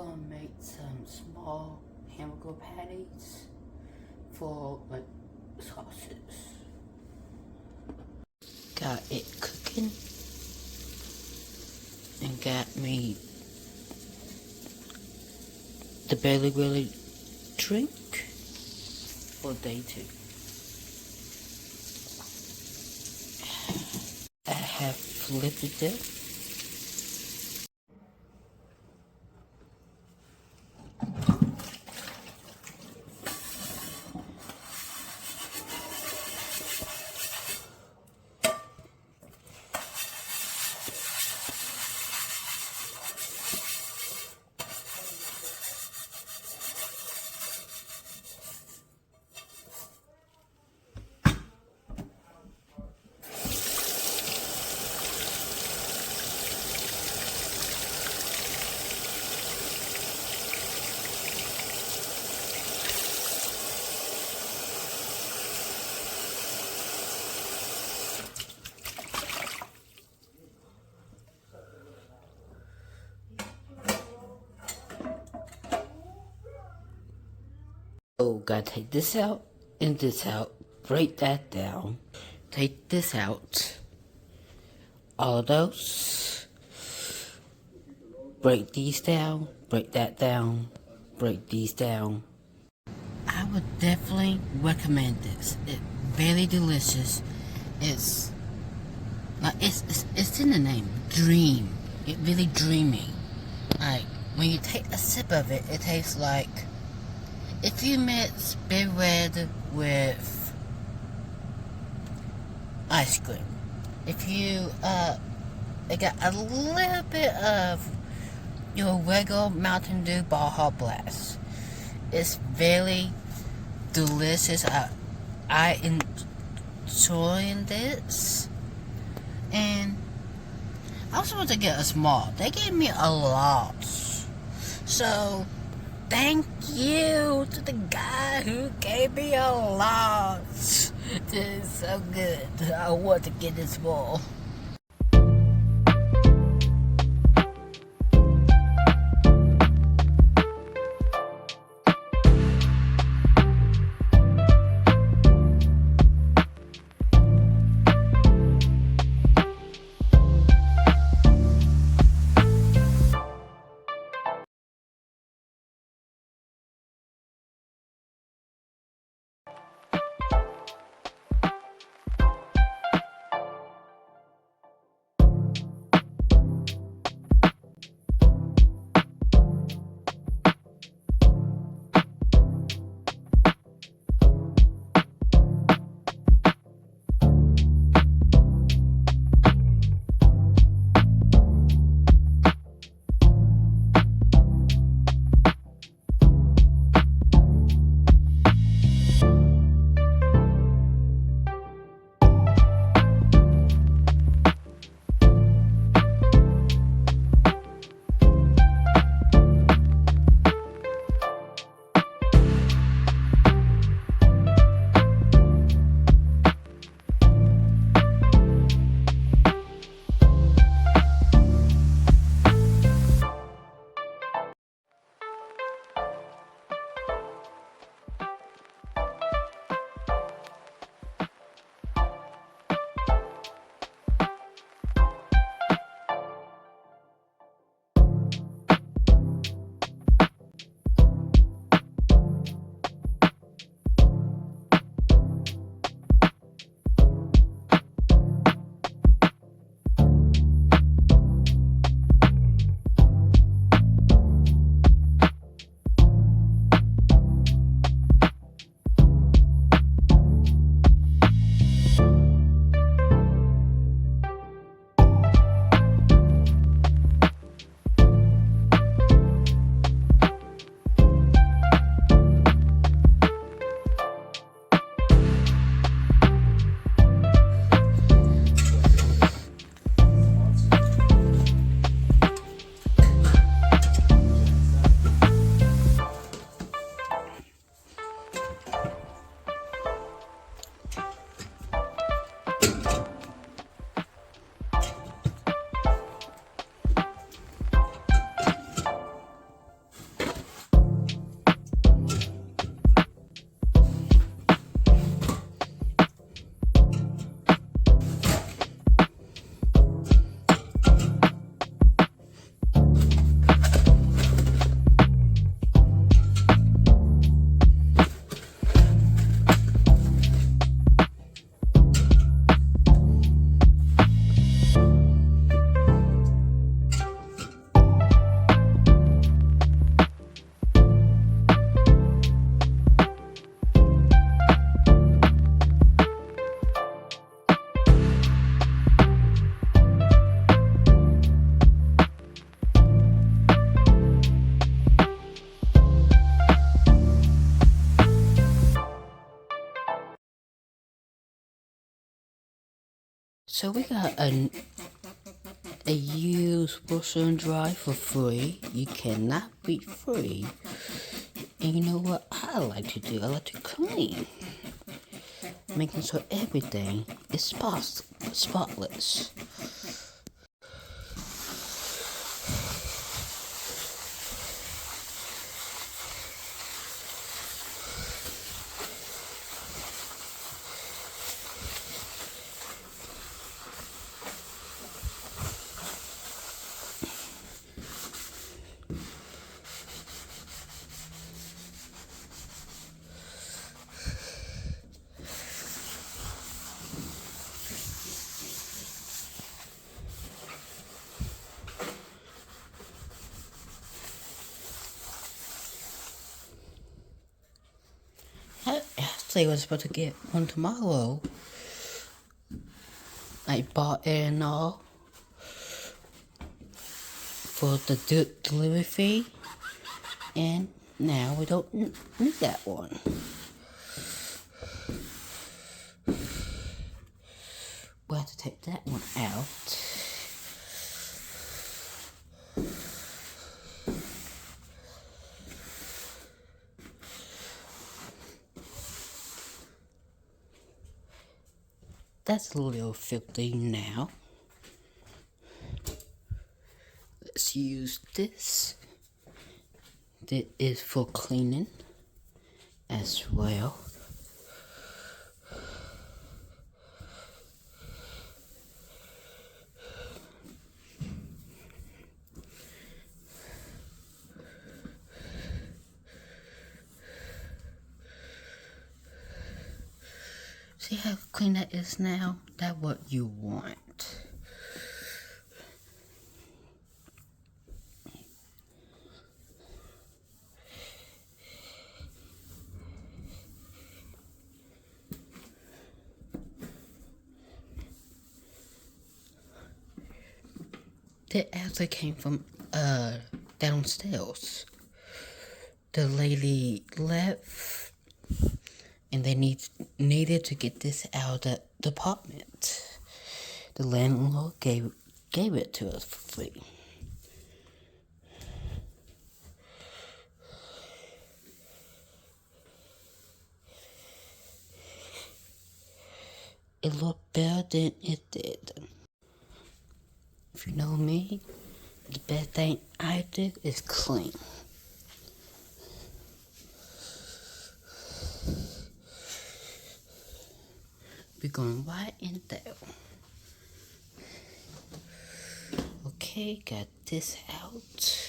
gonna make some small hamburger patties for like sauces. Got it cooking and got me the Belly Welly drink for day 2. I have flipped it. So, gotta take this out and this out, break that down, take this out, all of those, break these down, break that down, break these down. I would definitely recommend this. It's very delicious. It's like it's in the name, dream. It's really dreamy. Like when you take a sip of it, it tastes like if you mix Big Red with ice cream. If you it got a little bit of your regular Mountain Dew Baja Blast. It's very delicious. I enjoy this, and I also want to get a small. They gave me a lot, so thank you to the guy who gave me a lot. This is so good. I want to get this small. So we got a used washer and dry for free. You cannot beat free. And you know what I like to do? I like to clean, making sure everything is spotless. I actually was supposed to get one tomorrow. I bought it and all for the delivery fee, and now we don't need that one. We'll have to take that one out. That's a little filthy now. Let's use this. This is for cleaning as well. See how clean that is now? That's what you want. That actually came from downstairs. The lady left, and they needed to get this out of the department. The landlord gave it to us for free. It looked better than it did. If you know me, the best thing I did is clean. We're going right in there. Okay, got this out.